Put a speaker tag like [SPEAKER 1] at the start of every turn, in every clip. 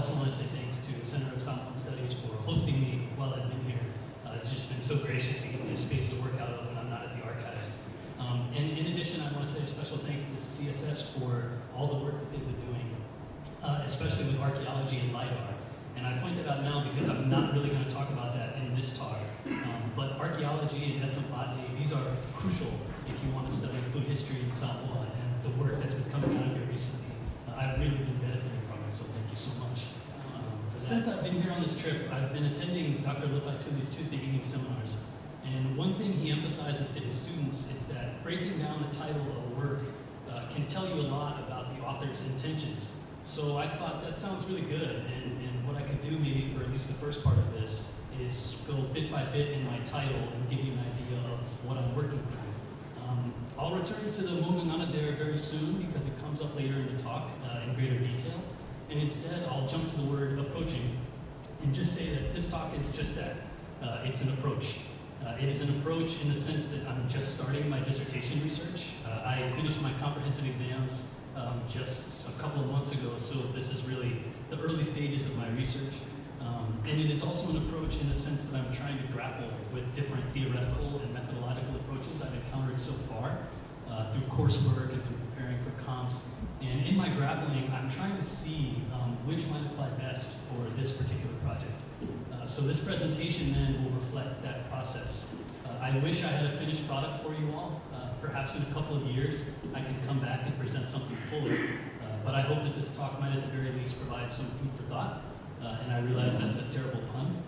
[SPEAKER 1] also want to say thanks to the Center of Sāmoan Studies for hosting me while I've been here. It's just been so gracious to give me a space to work out of when I'm not at the archives. And in addition, I want to say a special thanks to CSS for all the work that they've been doing, especially with archaeology and LiDAR. And I point that out now because I'm not really going to talk about that in this talk. But archaeology and ethnobotany, these are crucial if you want to study food history in Samoa, and the work that's been coming out of here recently. I've really been benefiting from it, so thank you so much. Since I've been here on this trip, I've been attending Dr. Lufatuli's Tuesday evening seminars. And one thing he emphasizes to his students is that breaking down the title of a work can tell you a lot about the author's intentions. So I thought that sounds really good, and what I could do maybe for at least the first part of this is go bit by bit in my title and give you an idea of what I'm working through. I'll return to the Māʻona there very soon because it comes up later in the talk in greater detail. And instead, I'll jump to the word approaching and just say that this talk is just that. It's an approach. It is an approach in the sense that I'm just starting my dissertation research. I finished my comprehensive exams just a couple of months ago, so this is really the early stages of my research. And it is also an approach in the sense that I'm trying to grapple with different theoretical and methodological approaches I've encountered so far through coursework and through preparing for comps. And in my grappling, I'm trying to see which might apply best for this particular project. So this presentation then will reflect that process. I wish I had a finished product for you all. Perhaps in a couple of years, I can come back and present something fuller. But I hope that this talk might at the very least provide some food for thought. And I realize that's a terrible pun.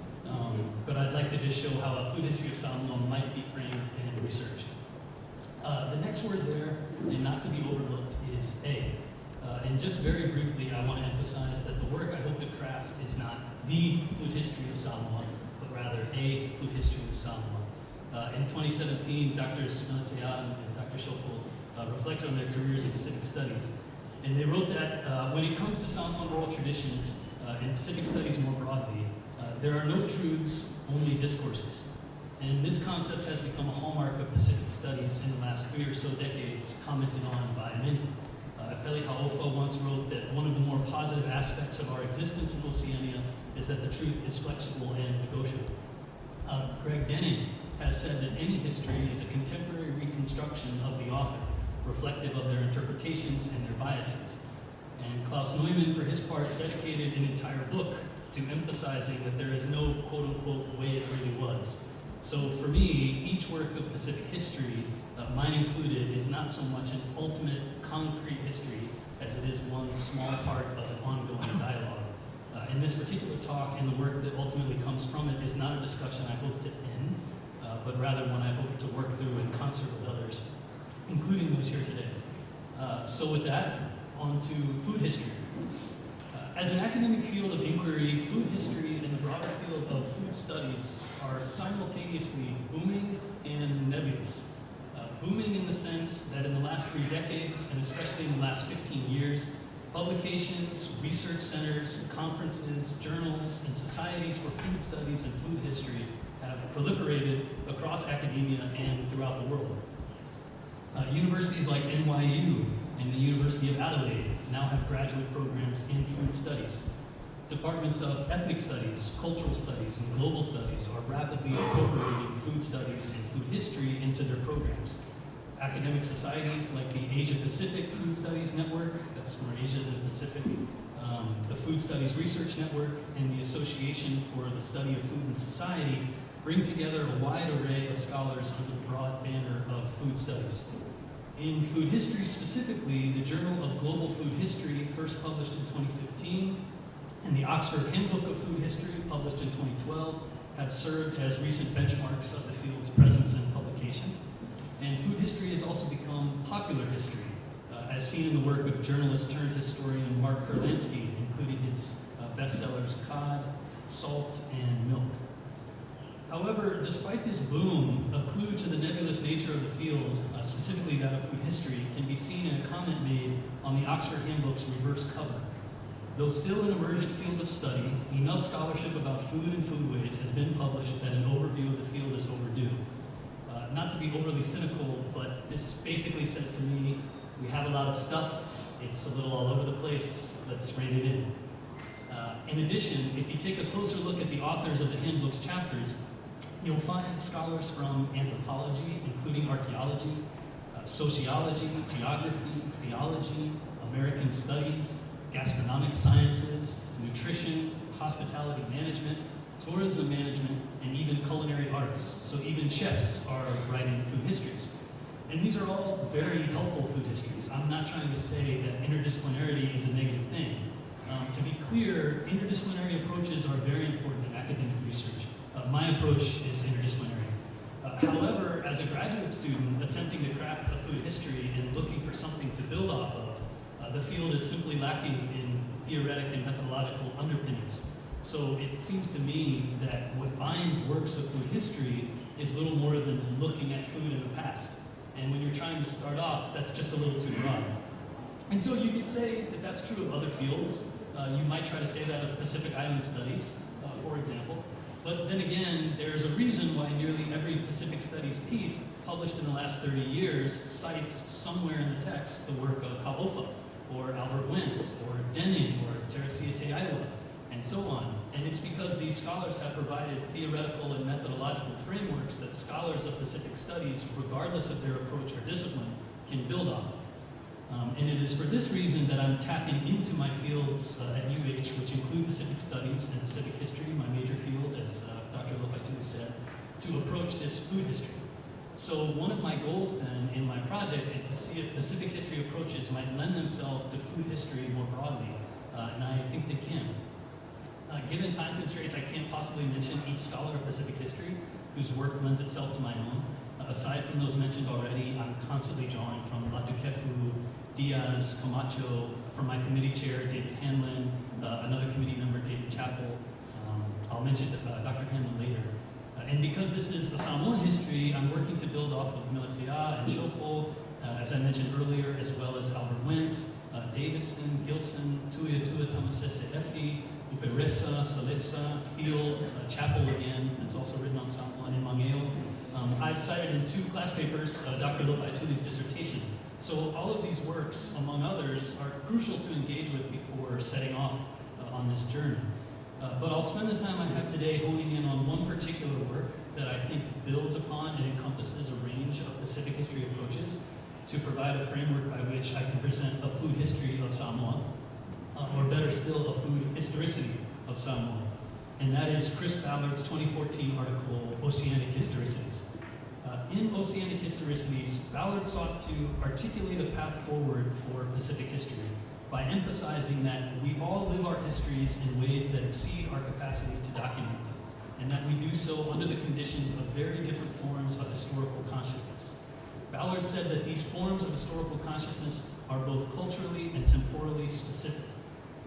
[SPEAKER 1] But I'd like to just show how a food history of Samoa might be framed and researched. The next word there, and not to be overlooked, is A. And just very briefly, I want to emphasize that the work I hope to craft is not the food history of Samoa, but rather a food history of Samoa. In 2017, Drs. Sāmoa and Dr. Schoeffel reflected on their careers in Pacific Studies. And they wrote that when it comes to Samoan oral traditions and Pacific Studies more broadly, there are no truths, only discourses. And this concept has become a hallmark of Pacific Studies in the last 3 or so decades, commented on by many. Peli Hau'ofa once wrote that one of the more positive aspects of our existence in Oceania is that the truth is flexible and negotiable. Greg Denning has said that any history is a contemporary reconstruction of the author, reflective of their interpretations and their biases. And Klaus Neumann, for his part, dedicated an entire book to emphasizing that there is no quote-unquote way it really was. So for me, each work of Pacific history, mine included, is not so much an ultimate concrete history as it is one small part of an ongoing dialogue. And this particular talk and the work that ultimately comes from it is not a discussion I hope to end, but rather one I hope to work through in concert with others, including those here today. So with that, on to food history. As an academic field of inquiry, food history and the broader field of food studies are simultaneously booming and nebulous. Booming in the sense that in the last 3 decades, and especially in the last 15 years, publications, research centers, conferences, journals, and societies for food studies and food history have proliferated across academia and throughout the world. Universities like NYU and the University of Adelaide now have graduate programs in food studies. Departments of ethnic studies, cultural studies, and global studies are rapidly incorporating food studies and food history into their programs. Academic societies like the Asia Pacific Food Studies Network, that's more Asia than Pacific, the Food Studies Research Network, and the Association for the Study of Food and Society bring together a wide array of scholars under the broad banner of food studies. In food history specifically, the Journal of Global Food History, first published in 2015, and the Oxford Handbook of Food History, published in 2012, have served as recent benchmarks of the field's presence and publication. And food history has also become popular history, as seen in the work of journalist turned historian Mark Kurlansky, including his bestsellers Cod, Salt, and Milk. However, despite this boom, a clue to the nebulous nature of the field, specifically that of food history, can be seen in a comment made on the Oxford Handbook's reverse cover. Though still an emergent field of study, enough scholarship about food and foodways has been published that an overview of the field is overdue. Not to be overly cynical, but this basically says to me, we have a lot of stuff, it's a little all over the place, let's rein it in. In addition, if you take a closer look at the authors of the handbook's chapters, you'll find scholars from anthropology, including archaeology, sociology, geography, theology, American studies, gastronomic sciences, nutrition, hospitality management, tourism management, and even culinary arts. So even chefs are writing food histories. And these are all very helpful food histories. I'm not trying to say that interdisciplinarity is a negative thing. To be clear, interdisciplinary approaches are very important in academic research. My approach is interdisciplinary. However, as a graduate student attempting to craft a food history and looking for something to build off of, the field is simply lacking in theoretic and methodological underpinnings. So it seems to me that what binds works of food history is little more than looking at food in the past. And when you're trying to start off, that's just a little too broad. And so you could say that that's true of other fields. You might try to say that of Pacific Island studies, for example. But then again, there's a reason why nearly every Pacific Studies piece published in the last 30 years cites somewhere in the text the work of Hau'ofa, or Albert Wentz, or Denning, or Teresia Te Aiwa, and so on. And it's because these scholars have provided theoretical and methodological frameworks that scholars of Pacific Studies, regardless of their approach or discipline, can build off of. And it is for this reason that I'm tapping into my fields at UH, which include Pacific Studies and Pacific History, my major field, as Dr. Lofaitu said, to approach this food history. So one of my goals then in my project is to see if Pacific history approaches might lend themselves to food history more broadly, and I think they can. Given time constraints, I can't possibly mention each scholar of Pacific history whose work lends itself to my own. Aside from those mentioned already, I'm constantly drawing from Latukefu, Diaz, Camacho, from my committee chair, David Hanlon, another committee member, David Chappell. I'll mention Dr. Hanlon later. And because this is a Samoan history, I'm working to build off of Milisea and Shofo, as I mentioned earlier, as well as Albert Wentz, Davidson, Gilson, Tuia Tamasese Efi, Uperesa, Salesa, Field, Chappell again, it's also written on Samoan, and Mangeo. I've cited in 2 class papers Dr. Lofaituli's dissertation. So all of these works, among others, are crucial to engage with before setting off on this journey. But I'll spend the time I have today honing in on one particular work that I think builds upon and encompasses a range of Pacific history approaches to provide a framework by which I can present a food history of Samoa, or better still, a food historicity of Samoa. And that is Chris Ballard's 2014 article, Oceanic Historicities. In Oceanic Historicities, Ballard sought to articulate a path forward for Pacific history by emphasizing that we all live our histories in ways that exceed our capacity to document them, and that we do so under the conditions of very different forms of historical consciousness. Ballard said that these forms of historical consciousness are both culturally and temporally specific,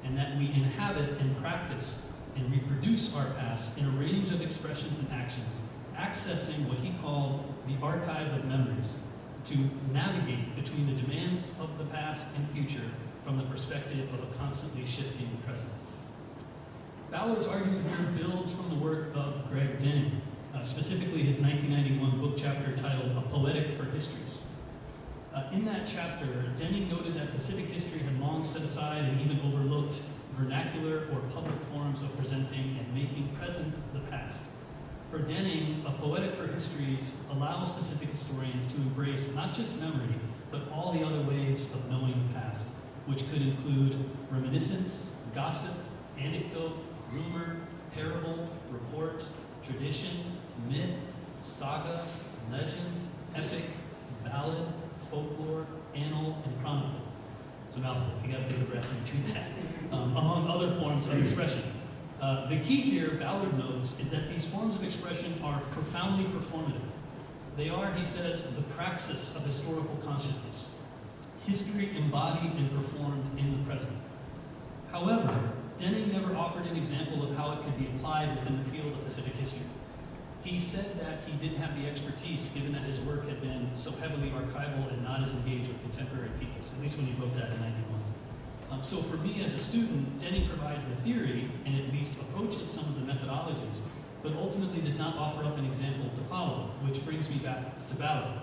[SPEAKER 1] and that we inhabit and practice and reproduce our past in a range of expressions and actions, accessing what he called the archive of memories, to navigate between the demands of the past and future from the perspective of a constantly shifting present. Ballard's argument here builds from the work of Greg Denning, specifically his 1991 book chapter titled A Poetic for Histories. In that chapter, Denning noted that Pacific history had long set aside and even overlooked vernacular or public forms of presenting and making present the past. For Denning, A Poetic for Histories allows Pacific historians to embrace not just memory, but all the other ways of knowing the past, which could include reminiscence, gossip, anecdote, rumor, parable, report, tradition, myth, saga, legend, epic, ballad, folklore, annal, and chronicle. It's a mouthful, you gotta take a breath and do that. Among other forms of expression. The key here, Ballard notes, is that these forms of expression are profoundly performative. They are, he says, the praxis of historical consciousness, history embodied and performed in the present. However, Denning never offered an example of how it could be applied within the field of Pacific history. He said that he didn't have the expertise, given that his work had been so heavily archival and not as engaged with contemporary peoples, at least when he wrote that in '91. So for me as a student, Denning provides the theory and at least approaches some of the methodologies, but ultimately does not offer up an example to follow, which brings me back to Ballard.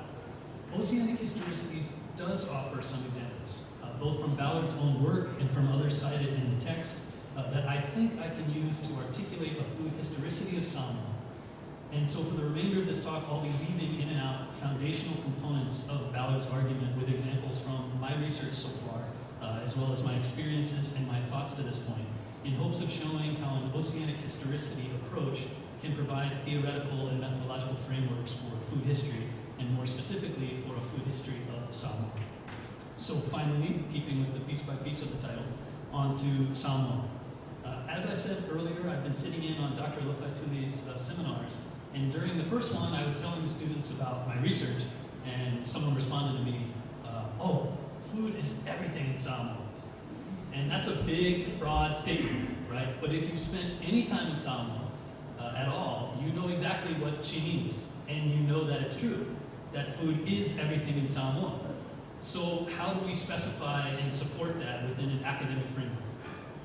[SPEAKER 1] Oceanic Historicities does offer some examples, both from Ballard's own work and from others cited in the text, that I think I can use to articulate a food historicity of Sāmoa. And so for the remainder of this talk, I'll be weaving in and out foundational components of Ballard's argument with examples from my research so far, as well as my experiences and my thoughts to this point, in hopes of showing how an oceanic historicity approach can provide theoretical and methodological frameworks for food history, and more specifically for a food history of Sāmoa. So finally, keeping with the piece by piece of the title, on to Sāmoa. As I said earlier, I've been sitting in on Dr. Lofaituli's seminars, and during the first one, I was telling the students about my research, and someone responded to me, oh, food is everything in Sāmoa. And that's a big, broad statement, right? But if you spent any time in Sāmoa at all, you know exactly what she means, and you know that it's true, that food is everything in Samoa. So how do we specify and support that within an academic framework?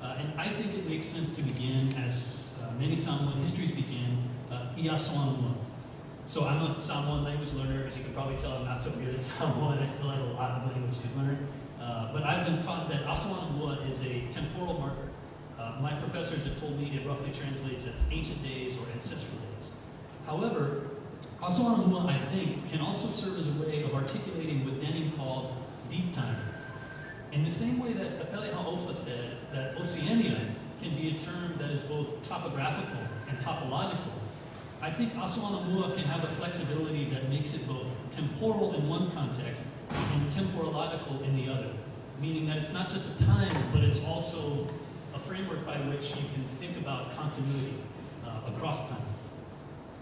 [SPEAKER 1] And I think it makes sense to begin, as many Samoan histories begin, Iasoanua. So I'm a Samoan language learner. As you can probably tell, I'm not so good at Samoan. I still have a lot of language to learn. But I've been taught that Asoanua is a temporal marker. My professors have told me it roughly translates as ancient days or ancestral days. However, Asoanua, I think, can also serve as a way of articulating what Denning called deep time. In the same way that Apele Ha'ofa said that Oceania can be a term that is both topographical and topological, I think Asoanua can have a flexibility that makes it both temporal in one context and temporological in the other, meaning that it's not just a time, but it's also a framework by which you can think about continuity across time.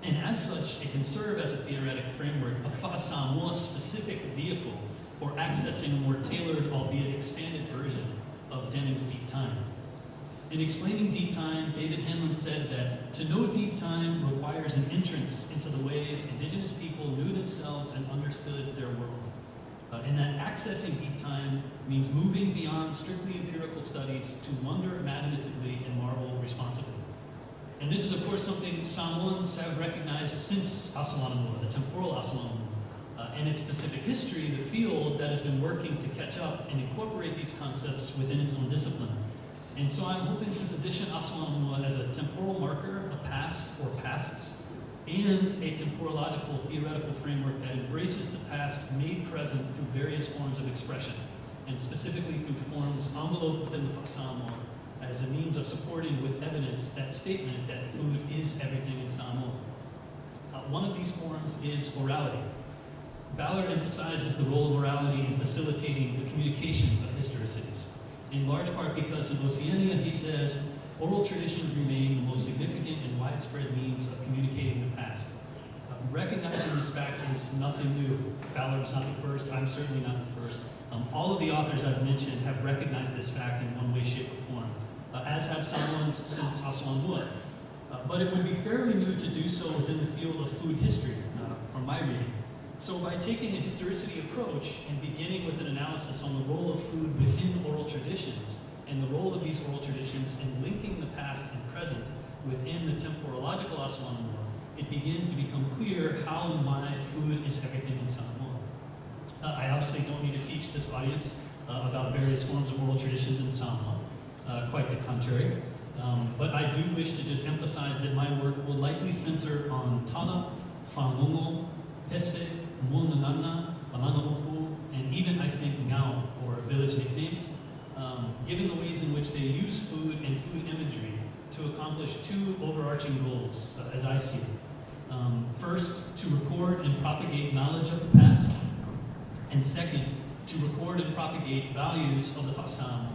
[SPEAKER 1] And as such, it can serve as a theoretic framework, a Samoa specific vehicle for accessing a more tailored, albeit expanded version of Denning's deep time. In explaining deep time, David Hanlon said that to know deep time requires an entrance into the ways indigenous people knew themselves and understood their world. And that accessing deep time means moving beyond strictly empirical studies to wonder imaginatively and marvel responsibly. And this is, of course, something Samoans have recognized since Asoanua, the temporal Asoanua, and its specific history, the field that has been working to catch up and incorporate these concepts within its own discipline. And so I'm hoping to position Asoanua as a temporal marker, a past or pasts, and a temporological theoretical framework that embraces the past made present through various forms of expression, and specifically through forms enveloped within the Samoa as a means of supporting with evidence that statement that food is everything in Samoa. One of these forms is orality. Ballard emphasizes the role of orality in facilitating the communication of historicities, in large part because in Oceania, he says, oral traditions remain the most significant and widespread means of communicating the past. Recognizing this fact is nothing new. Ballard's not the first, I'm certainly not the first. All of the authors I've mentioned have recognized this fact in one way, shape, or form, as have Samoans since Asoanua. But it would be fairly new to do so within the field of food history, from my reading. So by taking a historicity approach and beginning with an analysis on the role of food within oral traditions, and the role of these oral traditions in linking the past and present within the temporological Asoanua, it begins to become clear how and why food is everything in Samoa. I obviously don't need to teach this audience about various forms of oral traditions in Samoa, quite the contrary. But I do wish to just emphasize that my work will likely center on Tana, Whangongo, Pese, Monanana, Alanaopu, and even, I think, Ngao, or village nicknames, given the ways in which they use food and food imagery to accomplish two overarching goals, as I see it. First, to record and propagate knowledge of the past, and second, to record and propagate values of the Samoa.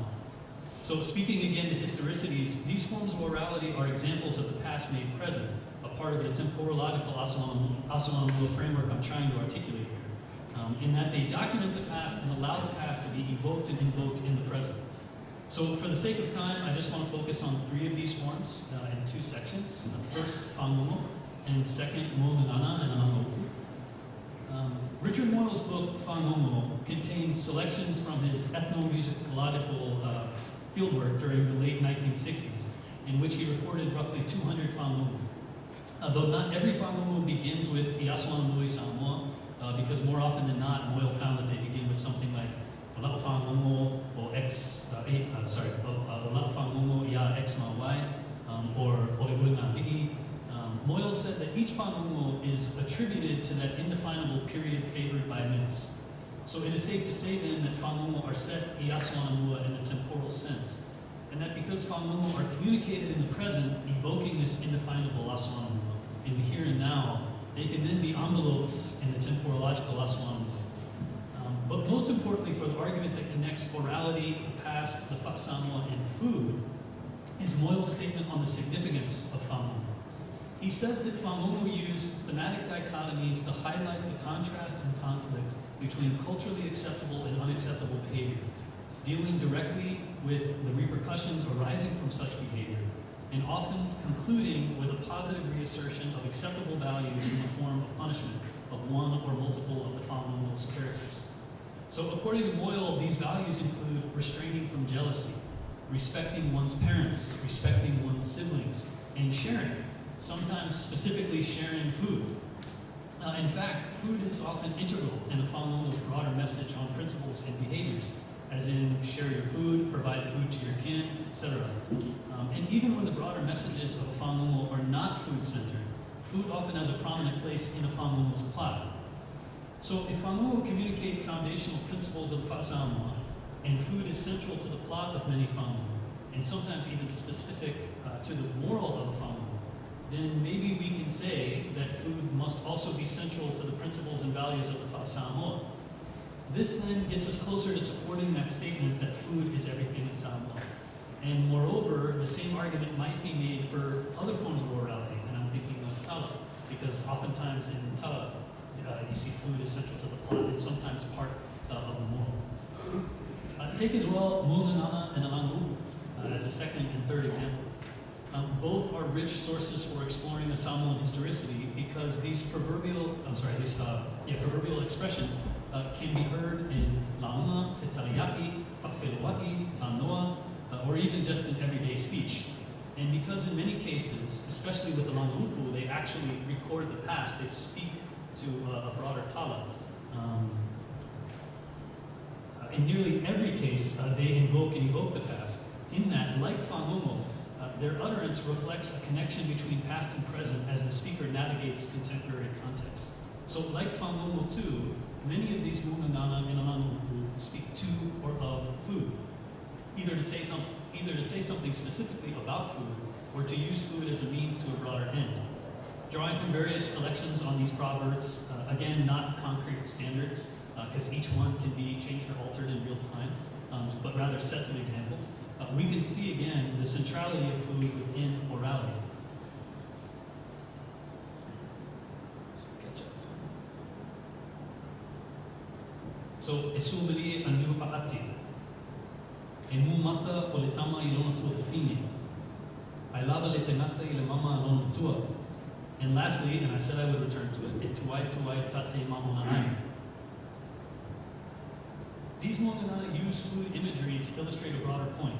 [SPEAKER 1] So speaking again to historicities, these forms of orality are examples of the past made present, a part of the temporological Asoanua framework I'm trying to articulate here, in that they document the past and allow the past to be evoked and invoked in the present. So for the sake of time, I just want to focus on three of these forms in two sections. First, Whangongo, and second, Monanana and Alanaopu. Richard Moyle's book, Whangongo, contains selections from his ethnomusicological fieldwork during the late 1960s, in which he recorded roughly 200 Whangongo. Though not every Whangongo begins with Iasoanui Samoa, because more often than not, Moyle found that they begin with something like Lau whangongo o lau whangongo ia X ma Y, or oiwinga li'i. Moyle said that each whangongo is attributed to that indefinable period favored by myths. So it is safe to say then that whangongo are set i Aswanamua in the temporal sense, and that because whangongo are communicated in the present, evoking this indefinable Aswanamua in the here and now, they can then be envelopes in the temporological Aswanamua. But most importantly, for the argument that connects orality, the past, the Sāmoa, and food, is Moyle's statement on the significance of whangongo. He says that whangongo used thematic dichotomies to highlight the contrast and conflict between culturally acceptable and unacceptable behavior, dealing directly with the repercussions arising from such behavior, and often concluding with a positive reassertion of acceptable values in the form of punishment of one or multiple of the whangongo's characters. So according to Moyle, these values include restraining from jealousy, respecting one's parents, respecting one's siblings, and sharing, sometimes specifically sharing food. In fact, food is often integral in the whangongo's broader message on principles and behaviors, as in share your food, provide food to your kin, etc. And even when the broader messages of a whangongo are not food-centered, food often has a prominent place in a whangongo's plot. So if whangongo communicate foundational principles of Sāmoa, and food is central to the plot of many whangongo, and sometimes even specific to the moral of a whangongo, then maybe we can say that food must also be central to the principles and values of the Sāmoa. This then gets us closer to supporting that statement that food is everything in Sāmoa. And moreover, the same argument might be made for other forms of orality, and I'm thinking of tala, because oftentimes in tala, you see food is central to the plot, and sometimes part of the moral. Take as well Mūnganana and Alangu'u as a second and third example. Both are rich sources for exploring the Samoan historicity because these proverbial expressions can be heard in Māʻona, Whetariaki, Whawhiroaki, Tānoa, or even just in everyday speech. And because in many cases, especially with the Alangu'u, they actually record the past, they speak to a broader tala. In nearly every case, they invoke and evoke the past. In that, like whangongo, their utterance reflects a connection between past and present as the speaker navigates contemporary context. So like whangongo too, many of these Mūnganana and Alangu'u speak to or of food, either to say something specifically about food or to use food as a means to a broader end. Drawing from various collections on these proverbs, again, not concrete standards, because each one can be changed or altered in real time, but rather sets of examples, we can see again the centrality of food within orality. So, esubili anu paati, e mu mata o le tama I lona tua whawhine, ai lava le tangata I le mama lona tua. And lastly, and I said I would return to it, e tuai tate Māʻona ai. These Māʻona use food imagery to illustrate a broader point.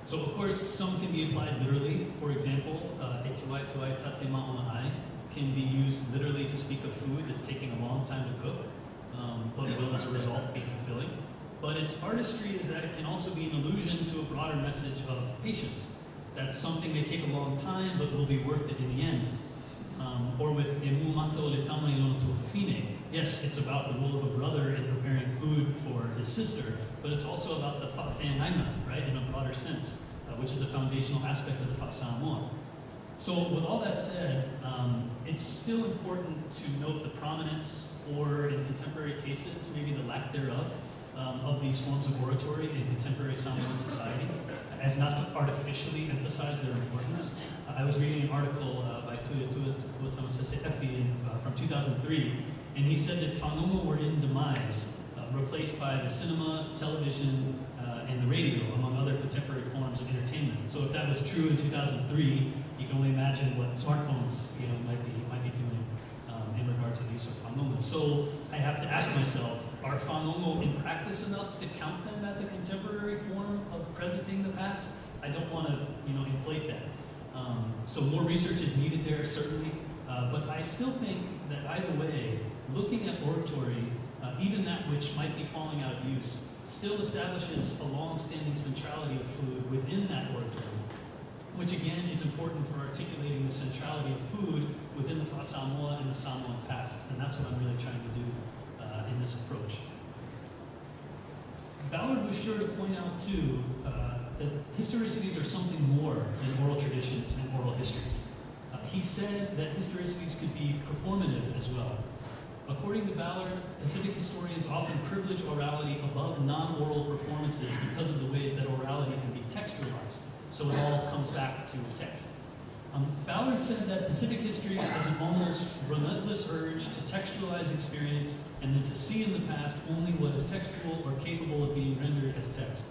[SPEAKER 1] So of course, some can be applied literally. For example, e tuai tate Māʻona ai can be used literally to speak of food that's taking a long time to cook, but will as a result be fulfilling. But its artistry is that it can also be an allusion to a broader message of patience. That's something may take a long time, but will be worth it in the end. Or with emu mata o le tama I lona tua whawhine. Yes, it's about the role of a brother in preparing food for his sister, but it's also about the whawhenaima, right, in a broader sense, which is a foundational aspect of the Sāmoa. So with all that said, it's still important to note the prominence, or in contemporary cases, maybe the lack thereof, of these forms of oratory in contemporary Samoan society, as not to artificially emphasize their importance. I was reading an article by Tuai from 2003, and he said that whangongo were in demise, replaced by the cinema, television, and the radio, among other contemporary forms of entertainment. So if that was true in 2003, you can only imagine what smartphones might be doing in regard to the use of whangongo. So I have to ask myself, are whangongo in practice enough to count them as a contemporary form of presenting the past? I don't want to inflate that. So more research is needed there, certainly. But I still think that either way, looking at oratory, even that which might be falling out of use, still establishes a long-standing centrality of food within that oratory, which again is important for articulating the centrality of food within the Sāmoa and the Samoan past, and that's what I'm really trying to do in this approach. Ballard was sure to point out too that historicities are something more than oral traditions and oral histories. He said that historicities could be performative as well. According to Ballard, Pacific historians often privilege orality above non-oral performances because of the ways that orality can be textualized, so it all comes back to text. Ballard said that Pacific history has an almost relentless urge to textualize experience and then to see in the past only what is textual or capable of being rendered as text.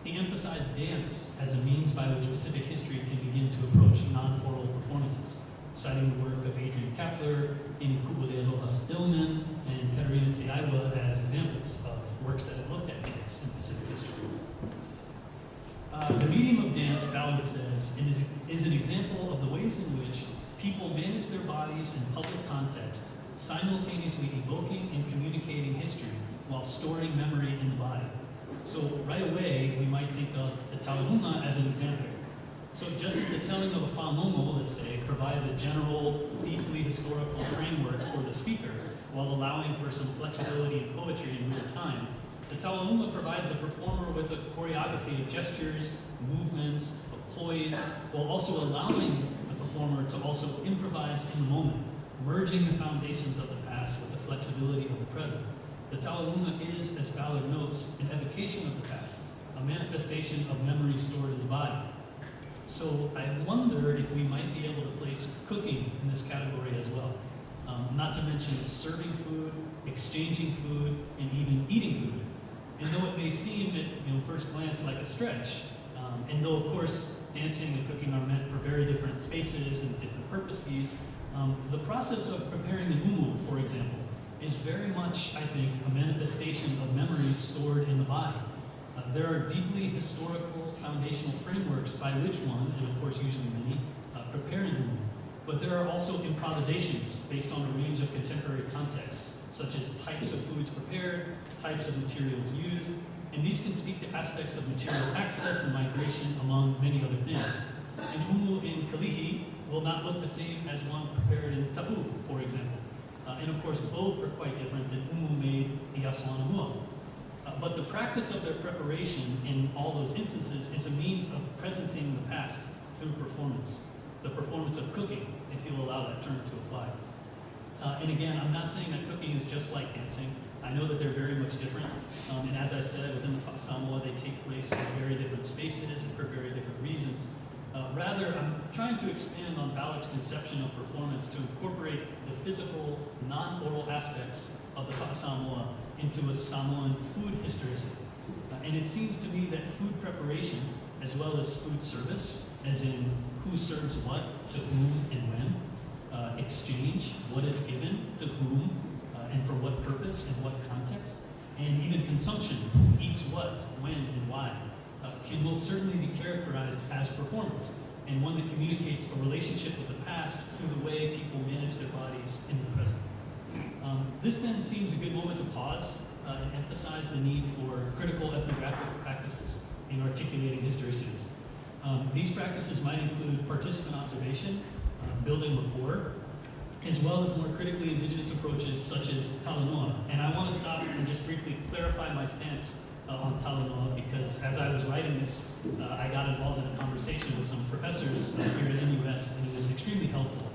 [SPEAKER 1] He emphasized dance as a means by which Pacific history can begin to approach non-oral performances, citing the work of Adrian Kapler, Amy Kubulealoha Stillman, and Katerina Teaiwa as examples of works that have looked at dance in Pacific history. The medium of dance, Ballard says, is an example of the ways in which people manage their bodies in public contexts, simultaneously evoking and communicating history while storing memory in the body. So right away, we might think of the taurunga as an example. So just as the telling of a whāmomo, let's say, provides a general, deeply historical framework for the speaker, while allowing for some flexibility in poetry in real time, the taurunga provides the performer with a choreography of gestures, movements, of poise, while also allowing the performer to also improvise in the moment, merging the foundations of the past with the flexibility of the present. The taurunga is, as Ballard notes, an evocation of the past, a manifestation of memory stored in the body. So I wondered if we might be able to place cooking in this category as well. Not to mention serving food, exchanging food, and even eating food. And though it may seem at first glance like a stretch, and though of course dancing and cooking are meant for very different spaces and different purposes, the process of preparing the umu, for example, is very much, I think, a manifestation of memories stored in the body. There are deeply historical foundational frameworks by which one, and of course usually many, prepare an umu. But there are also improvisations based on a range of contemporary contexts, such as types of foods prepared, types of materials used, and these can speak to aspects of material access and migration, among many other things. An umu in Kalihi will not look the same as one prepared in Ta'u, for example. And of course, both are quite different than umu made in Yasuanamua. But the practice of their preparation in all those instances is a means of presenting the past through performance. The performance of cooking, if you'll allow that term to apply. And again, I'm not saying that cooking is just like dancing. I know that they're very much different. And as I said, within the Samoa, they take place in very different spaces and for very different reasons. Rather, I'm trying to expand on Ballard's conception of performance to incorporate the physical, non-oral aspects of the Samoa into a Samoan food historicity. And it seems to me that food preparation, as well as food service, as in who serves what, to whom and when, exchange, what is given, to whom, and for what purpose and what context, and even consumption, who eats what, when, and why, can most certainly be characterized as performance, and one that communicates a relationship with the past through the way people manage their bodies in the present. This then seems a good moment to pause and emphasize the need for critical ethnographic practices in articulating historicities. These practices might include participant observation, building rapport, as well as more critically indigenous approaches such as talanoa. And I want to stop and just briefly clarify my stance on talanoa, because as I was writing this, I got involved in a conversation with some professors here at NUS, and it was extremely helpful.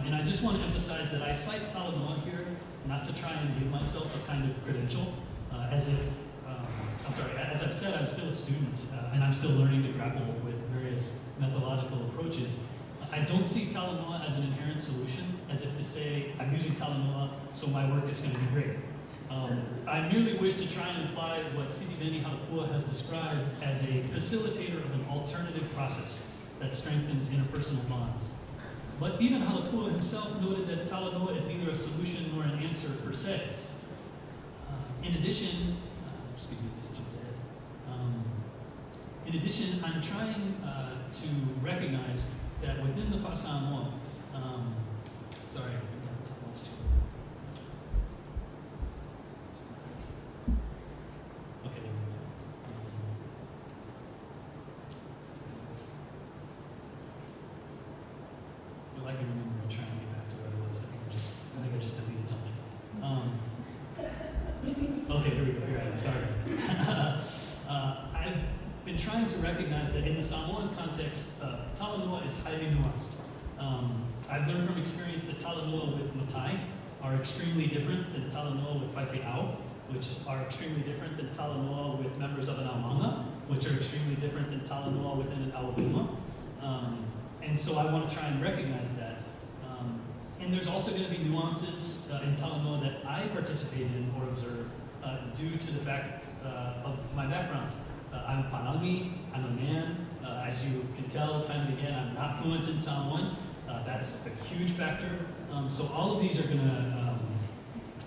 [SPEAKER 1] And I just want to emphasize that I cite talanoa here not to try and give myself a kind of credential, as I've said, I'm still a student, and I'm still learning to grapple with various methodological approaches. I don't see talanoa as an inherent solution, as if to say, I'm using talanoa, so my work is going to be great. I merely wish to try and apply what Sitiveni Halapua has described as a facilitator of an alternative process that strengthens interpersonal bonds. But even Halapua himself noted that talanoa is neither a solution nor an answer per se. In addition, I'm trying to recognize that within the Samoa, sorry, I lost you. Okay, there we If I can remember, I'll try and get back to where I was. I think I just deleted something. Okay, here we go. Here I am. Sorry. I've been trying to recognize that in the Samoan context, Talanoa is highly nuanced. I've learned from experience that Talanoa with Matai are extremely different than Talanoa with Whaiwhiao, which are extremely different than Talanoa with members of an Aumanga, which are extremely different than Talanoa within an Awabima. And so I want to try and recognize that. And there's also going to be nuances in Talanoa that I participate in or observe due to the fact of my background. I'm Panami, I'm a man. As you can tell time and again, I'm not fluent in Samoan. That's a huge factor. So all of these are going to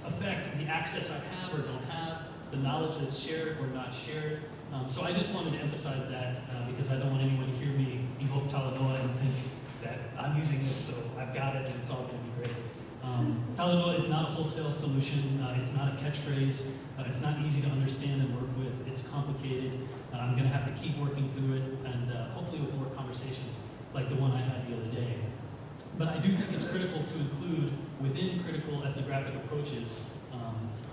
[SPEAKER 1] affect the access I have or don't have, the knowledge that's shared or not shared. So I just wanted to emphasize that because I don't want anyone to hear me evoke Talanoa and think that I'm using this, so I've got it and it's all going to be great. Talanoa is not a wholesale solution. It's not a catchphrase. It's not easy to understand and work with. It's complicated. I'm going to have to keep working through it and hopefully with more conversations like the one I had the other day. But I do think it's critical to include within critical ethnographic approaches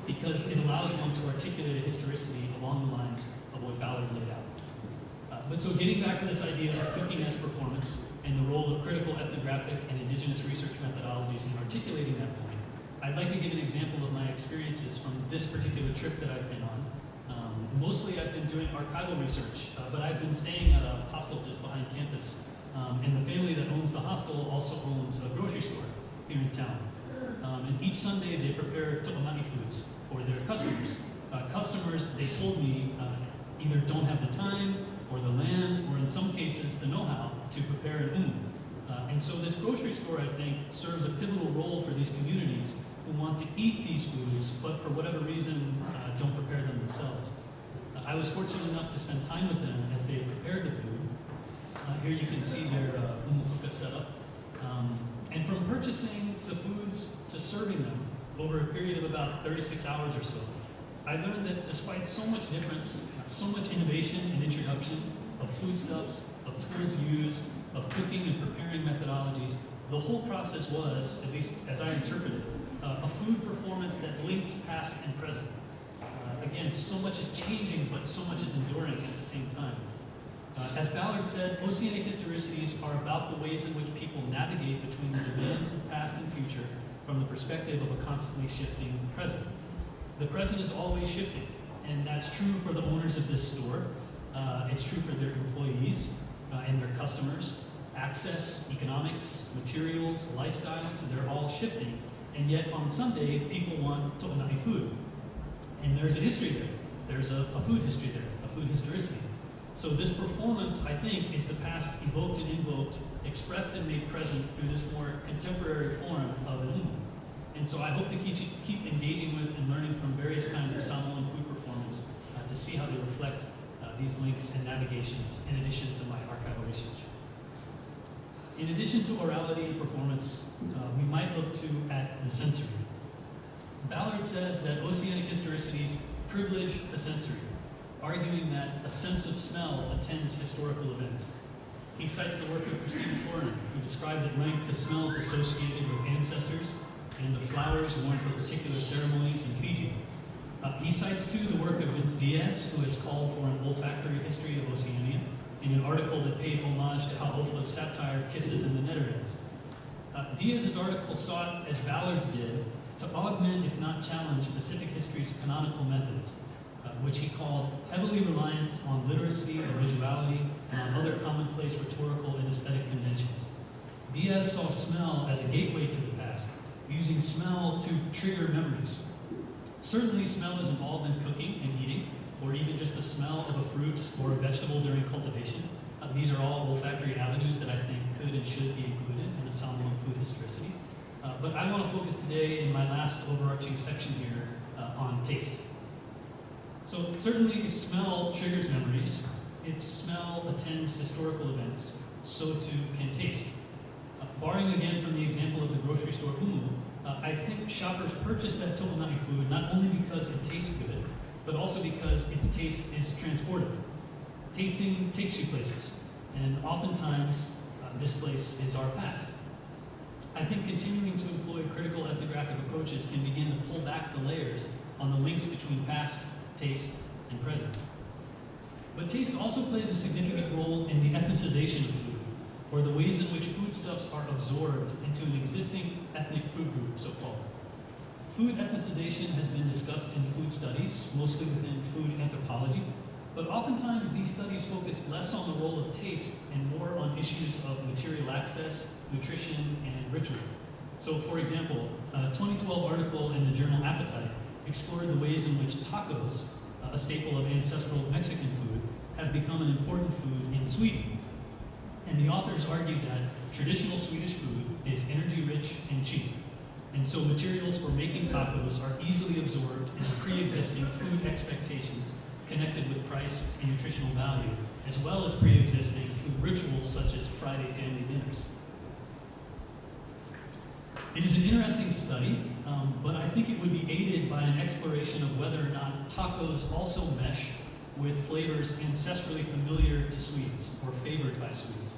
[SPEAKER 1] because it allows one to articulate a historicity along the lines of what Ballard laid out. But so getting back to this idea of cooking as performance and the role of critical ethnographic and indigenous research methodologies in articulating that point, I'd like to give an example of my experiences from this particular trip that I've been on. Mostly I've been doing archival research, but I've been staying at a hostel just behind campus. And the family that owns the hostel also owns a grocery store here in town. And each Sunday they prepare to'omani foods for their customers. Customers, they told me, either don't have the time or the land, or in some cases the know-how to prepare an umu. And so this grocery store, I think, serves a pivotal role for these communities who want to eat these foods, but for whatever reason don't prepare them themselves. I was fortunate enough to spend time with them as they prepared the food. Here you can see their umukuka setup. And from purchasing the foods to serving them over a period of about 36 hours or so, I learned that despite so much difference, so much innovation and introduction of foodstuffs, of tools used, of cooking and preparing methodologies, the whole process was, at least as I interpret it, a food performance that linked past and present. Again, so much is changing, but so much is enduring at the same time. As Ballard said, oceanic historicities are about the ways in which people navigate between the demands of past and future from the perspective of a constantly shifting present. The present is always shifting, and that's true for the owners of this store. It's true for their employees and their customers. Access, economics, materials, lifestyles, they're all shifting. And yet on Sunday, people want to'onai food. And there's a history there. There's a food history there, a food historicity. So this performance, I think, is the past evoked and invoked, expressed and made present through this more contemporary form of an umu. And so I hope to keep engaging with and learning from various kinds of Samoan food performance to see how they reflect these links and navigations in addition to my archival research. In addition to orality and performance, we might look at the sensory. Ballard says that oceanic historicities privilege the sensory, arguing that a sense of smell attends historical events. He cites the work of Christina Torin, who described at length the smells associated with ancestors and the flowers worn for particular ceremonies in Fiji. He cites too the work of Vince Diaz, who has called for an olfactory history of Oceania in an article that paid homage to how Ofa's satire Kisses in the Netherlands. Diaz's article sought, as Ballard's did, to augment, if not challenge, Pacific history's canonical methods, which he called heavily reliant on literacy and visuality and on other commonplace rhetorical and aesthetic conventions. Diaz saw smell as a gateway to the past, using smell to trigger memories. Certainly smell is involved in cooking and eating, or even just the smell of a fruit or a vegetable during cultivation. These are all olfactory avenues that I think could and should be included in a Samoan food historicity. But I want to focus today in my last overarching section here on taste. So certainly if smell triggers memories, if smell attends historical events, so too can taste. Borrowing again from the example of the grocery store umu, I think shoppers purchase that to'onai food not only because it tastes good, but also because its taste is transportive. Tasting takes you places, and oftentimes this place is our past. I think continuing to employ critical ethnographic approaches can begin to pull back the layers on the links between past, taste, and present. But taste also plays a significant role in the ethnicization of food, or the ways in which foodstuffs are absorbed into an existing ethnic food group, so-called. Food ethnicization has been discussed in food studies, mostly within food anthropology, but oftentimes these studies focus less on the role of taste and more on issues of material access, nutrition, and ritual. So for example, a 2012 article in the journal Appetite explored the ways in which tacos, a staple of ancestral Mexican food, have become an important food in Sweden. And the authors argued that traditional Swedish food is energy-rich and cheap. And so materials for making tacos are easily absorbed into pre-existing food expectations connected with price and nutritional value, as well as pre-existing food rituals such as Friday family dinners. It is an interesting study, but I think it would be aided by an exploration of whether or not tacos also mesh with flavors ancestrally familiar to Swedes or favored by Swedes.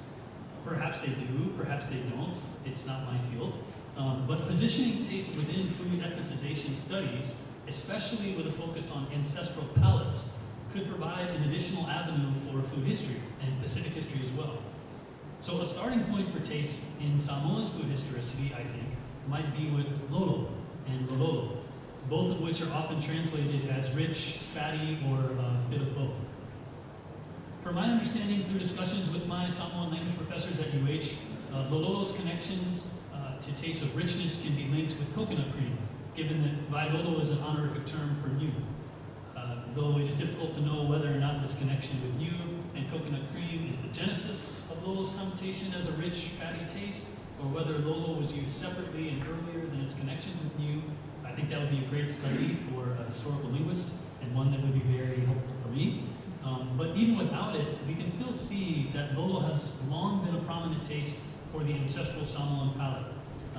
[SPEAKER 1] Perhaps they do, perhaps they don't. It's not my field. But positioning taste within food ethnicization studies, especially with a focus on ancestral palates, could provide an additional avenue for food history and Pacific history as well. So a starting point for taste in Samoa's food historicity, I think, might be with lolo and lololo, both of which are often translated as rich, fatty, or a bit of both. From my understanding through discussions with my Samoan language professors at UH, lololo's connections to taste of richness can be linked with coconut cream, given that vailolo is an honorific term for new. Though it is difficult to know whether or not this connection with new and coconut cream is the genesis of lolo's connotation as a rich, fatty taste, or whether lolo was used separately and earlier than its connections with new. I think that would be a great study for a historical linguist, and one that would be very helpful for me. But even without it, we can still see that lolo has long been a prominent taste for the ancestral Samoan palate.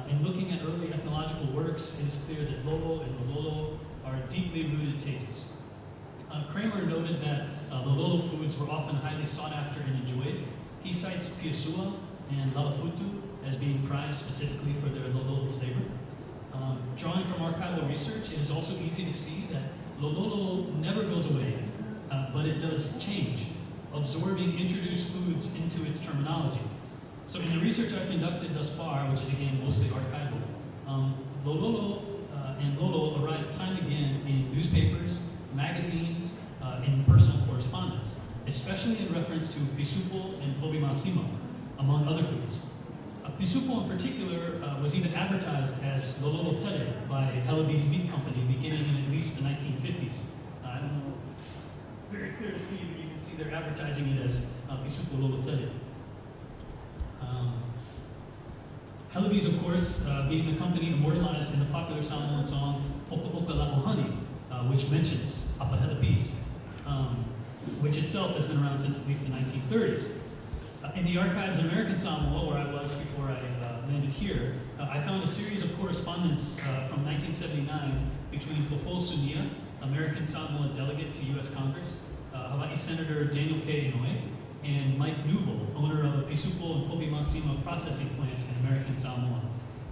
[SPEAKER 1] In looking at early ethnological works, it is clear that lolo and lololo are deeply rooted tastes. Kramer noted that the lolo foods were often highly sought after and enjoyed. He cites piasua and lalafutu as being prized specifically for their lololo flavor. Drawing from archival research, it is also easy to see that lololo never goes away, but it does change, absorbing introduced foods into its terminology. So in the research I've conducted thus far, which is again mostly archival, lololo and lolo arise time and again in newspapers, magazines, and personal correspondence, especially in reference to pisupo and pobimasima, among other foods. Pisupo in particular was even advertised as lololo tere by Helleby's Meat Company beginning in at least the 1950s. I don't know if it's very clear to see, but you can see they're advertising it as pisupo lolo tere. Helleby's, of course, being the company immortalized in the popular Samoan song Oka Oka Laʻohani, which mentions Apa Helleby's, which itself has been around since at least the 1930s. In the archives of American Samoa, where I was before I landed here, I found a series of correspondence from 1979 between Fofo Sunia, American Samoa delegate to U.S. Congress, Hawaii Senator Daniel K. Inouye, and Mike Newell, owner of a pisupo and pobimasima processing plant in American Samoa.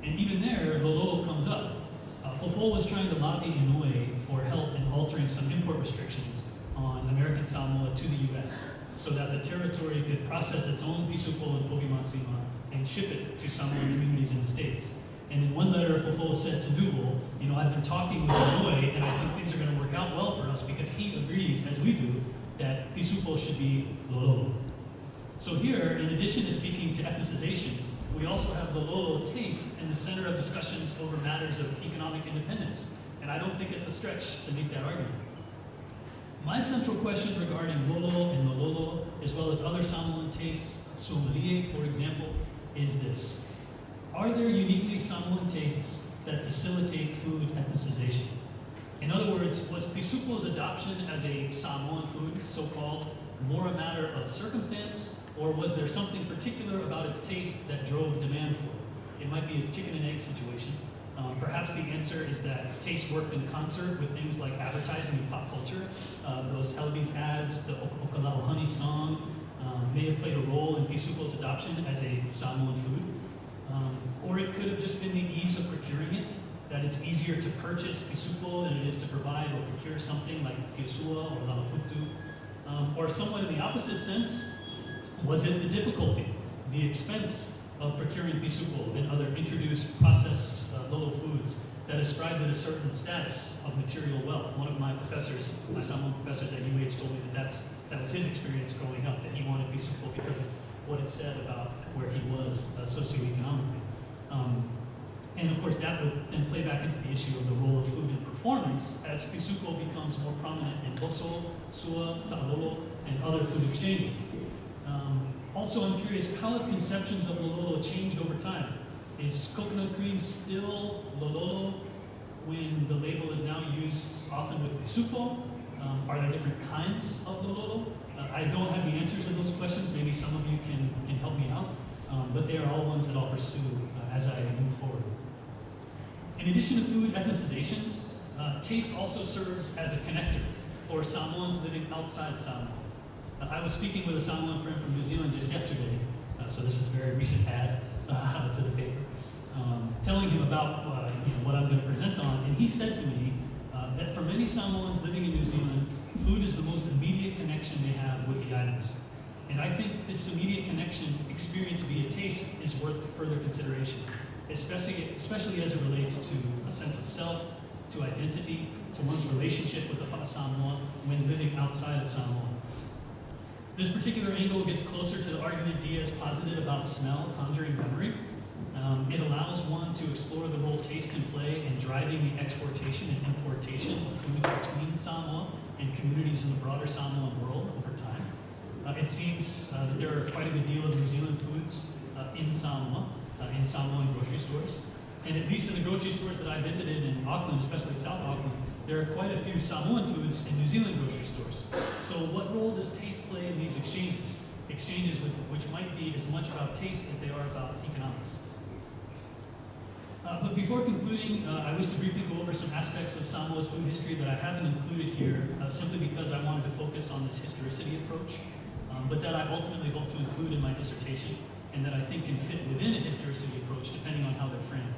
[SPEAKER 1] And even there, lololo comes up. Fofo was trying to lobby Inouye for help in altering some import restrictions on American Samoa to the U.S. so that the territory could process its own pisupo and pobimasima and ship it to Samoan communities in the States. And in one letter, Fofo said to Newell, I've been talking with Inouye, and I think things are going to work out well for us because he agrees, as we do, that pisupo should be lololo. So here, in addition to speaking to ethnicization, we also have the lolo taste in the center of discussions over matters of economic independence. And I don't think it's a stretch to make that argument. My central question regarding lolo and lololo, as well as other Samoan tastes, sommelier, for example, is this. Are there uniquely Samoan tastes that facilitate food ethnicization? In other words, was pisupo's adoption as a Samoan food, so-called, more a matter of circumstance, or was there something particular about its taste that drove demand for it? It might be a chicken and egg situation. Perhaps the answer is that taste worked in concert with things like advertising and pop culture. Those Helleby's ads, the Oka Laʻohani song, may have played a role in pisupo's adoption as a Samoan food. Or it could have that it's easier to purchase pisuko than it is to provide or procure something like piusua or lalafutu? Or somewhat in the opposite sense, was it the difficulty, the expense of procuring pisuko and other introduced processed lolo foods that ascribed it a certain status of material wealth? One of my professors, my Samoan professors at UH, told me that that was his experience growing up, that he wanted pisuko because of what it said about where he was socioeconomically. And of course, that would then play back into the issue of the role of food in performance as pisuko becomes more prominent in boso, sua, ta'alolo, and other food exchanges. Also, I'm curious, how have conceptions of lololo changed over time? Is coconut cream still lololo when the label is now used often with pisuko? Are there different kinds of lololo? I don't have the answers to those questions. Maybe some of you can help me out. But they are all ones that I'll pursue as I move forward. In addition to food ethnicization, taste also serves as a connector for Samoans living outside Samoa. I was speaking with a Samoan friend from New Zealand just yesterday, so this is a very recent ad to the paper, telling him about what I'm going to present on, and he said to me that for many Samoans living in New Zealand, food is the most immediate connection they have with the islands. And I think this immediate connection experienced via taste is worth further consideration, especially as it relates to a sense of self, to identity, to one's relationship with the Samoa when living outside of Samoa. This particular angle gets closer to the argument Diaz posited about smell conjuring memory. It allows one to explore the role taste can play in driving the exportation and importation of foods between Samoa and communities in the broader Samoan world over time. It seems that there are quite a good deal of New Zealand foods in Samoa, in Samoan grocery stores. And at least in the grocery stores that I visited in Auckland, especially South Auckland, there are quite a few Samoan foods in New Zealand grocery stores. So what role does taste play in these exchanges? Exchanges which might be as much about taste as they are about economics. But before concluding, I wish to briefly go over some aspects of Samoa's food history that I haven't included here, simply because I wanted to focus on this historicity approach, but that I ultimately hope to include in my dissertation, and that I think can fit within a historicity approach depending on how they're framed.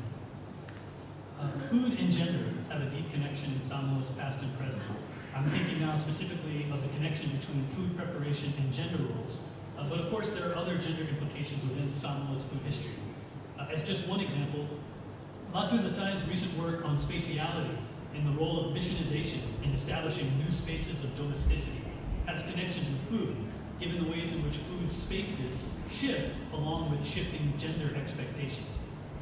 [SPEAKER 1] Food and gender have a deep connection in Samoa's past and present. I'm thinking now specifically of the connection between food preparation and gender roles, but of course there are other gender implications within Samoa's food history. As just one example, Latu Latai's recent work on spatiality and the role of missionization in establishing new spaces of domesticity has connections with food, given the ways in which food spaces shift along with shifting gender expectations.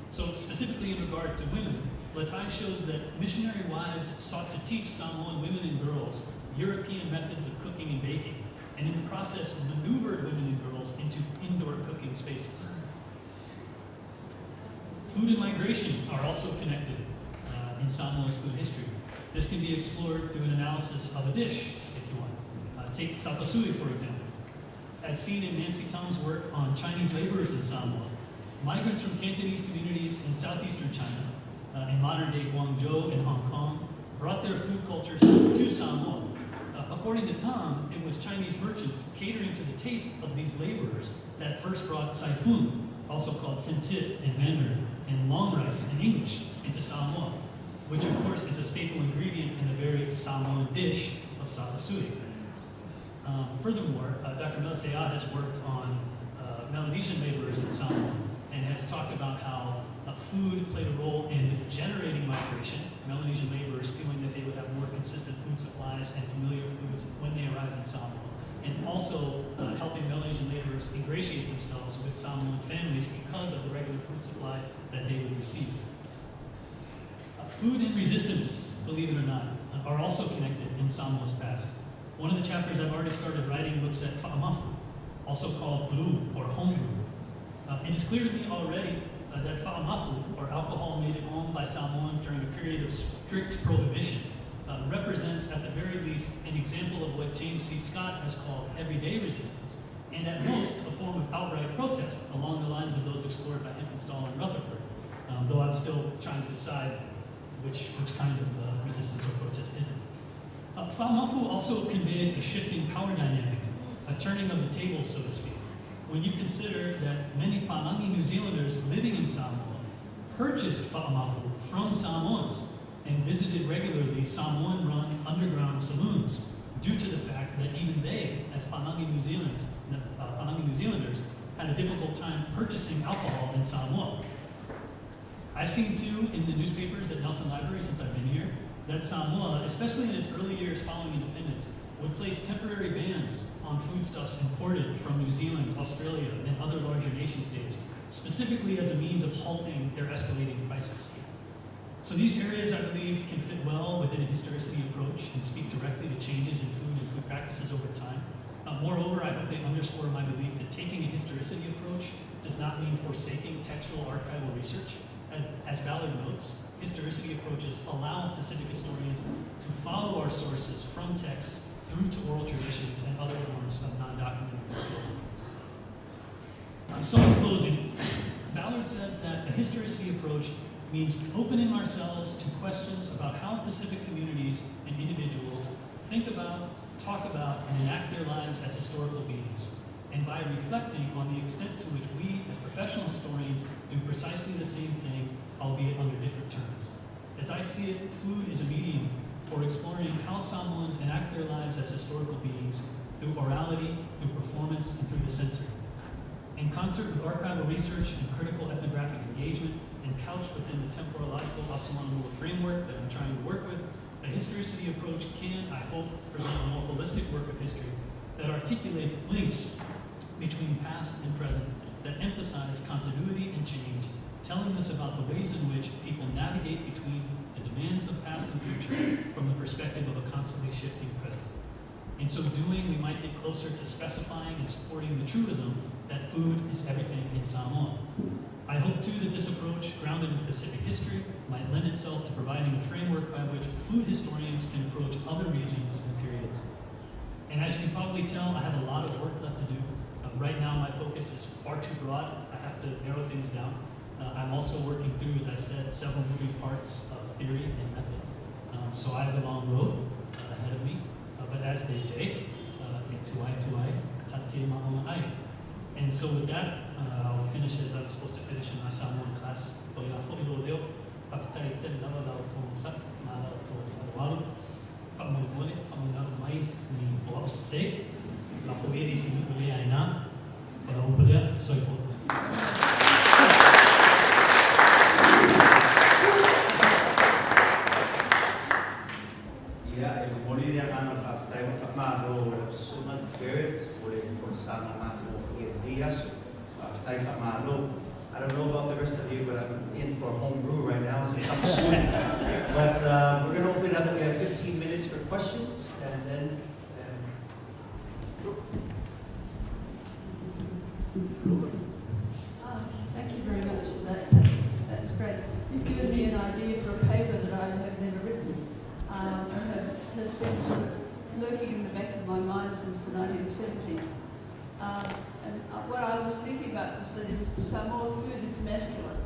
[SPEAKER 1] So specifically in regard to women, Latai shows that missionary wives sought to teach Samoan women and girls European methods of cooking and baking, and in the process maneuvered women and girls into indoor cooking spaces. Food and migration are also connected in Samoa's food history. This can be explored through an analysis of a dish, if you want. Take sapasui, for example. As seen in Nancy Tong's work on Chinese laborers in Samoa, migrants from Cantonese communities in southeastern China, in modern-day Guangzhou and Hong Kong, brought their food cultures to Samoa. According to Tong, it was Chinese merchants catering to the tastes of these laborers that first brought saifun, also called fincit in Mandarin, and long rice in English, into Samoa, which of course is a staple ingredient in the very Samoan dish of sapasui. Furthermore, Dr. Melisea has worked on Melanesian laborers in Samoa and has talked about how food played a role in generating migration, Melanesian laborers feeling that they would have more consistent food supplies and familiar foods when they arrived in Samoa, and also helping Melanesian laborers ingratiate themselves with Samoan families because of the regular food supply that they would receive. Food and resistance, believe it or not, are also connected in Samoa's past. One of the chapters I've already started writing looks at fa'amafu, also called brew or home brew. It is clear to me already that fa'amafu, or alcohol made at home by Samoans during a period of strict prohibition, represents at the very least an example of what James C. Scott has called everyday resistance, and at most a form of outright protest along the lines of those explored by Hempinstall and Rutherford, though I'm still trying to decide which kind of resistance or protest is it. Fa'amafu also conveys a shifting power dynamic, a turning of the tables, so to speak, when you consider that many Palangi New Zealanders living in Samoa purchased fa'amafu from Samoans and visited regularly Samoan-run underground saloons due to the fact that even they, as Panangi New Zealanders, had a difficult time purchasing alcohol in Samoa. I've seen too in the newspapers at Nelson Library since I've been here that Samoa, especially in its early years following independence, would place temporary bans on foodstuffs imported from New Zealand, Australia, and other larger nation states, specifically as a means of halting their escalating prices. So these areas, I believe, can fit well within a historicity approach and speak directly to changes in food and food practices over time. Moreover, I hope they underscore my belief that taking a historicity approach does not mean forsaking textual archival research. And as Ballard notes, historicity approaches allow Pacific historians to follow our sources from text through to oral traditions and other forms of non-documented history. So in closing, Ballard says that a historicity approach means opening ourselves to questions about how Pacific communities and individuals think about, talk about, and enact their lives as historical beings, and by reflecting on the extent to which we, as professional historians, do precisely the same thing, albeit under different terms. As I see it, food is a medium for exploring how Samoans enact their lives as historical beings through orality, through performance, and through the sensory. In concert with archival research and critical ethnographic engagement, and couched within the temporological Sāmoan rule framework that I'm trying to work with, a historicity approach can, I hope, present a more holistic work of history that articulates links between past and present, that emphasize continuity and change, telling us about the ways in which people navigate between the demands of past and future from the perspective of a constantly shifting present. In so doing, we might get closer to specifying and supporting the truism that food is everything in Samoa. I hope too that this approach, grounded in Pacific history, might lend itself to providing a framework by which food historians can approach other regions and periods. And as you can probably tell, I have a lot of work left to do. Right now, my focus is far too broad. I have to narrow things down. I'm also working through, as I said, several moving parts of theory and method. So I have a long road ahead of me. But as they say, Tuai, tate Māʻona ai. And so with that, I'll finish as I'm supposed to finish in my Samoan class.
[SPEAKER 2] I don't know about the rest of you, but I'm in for home brew right now since I'm soon. But we're going to open it up. We have 15 minutes for questions, and then.
[SPEAKER 3] Thank you very much for that. That was great. You've given me an idea for a paper that I have never written. Has been sort of lurking in the back of my mind since the 1970s. What I was thinking about was that if Samoa food is masculine,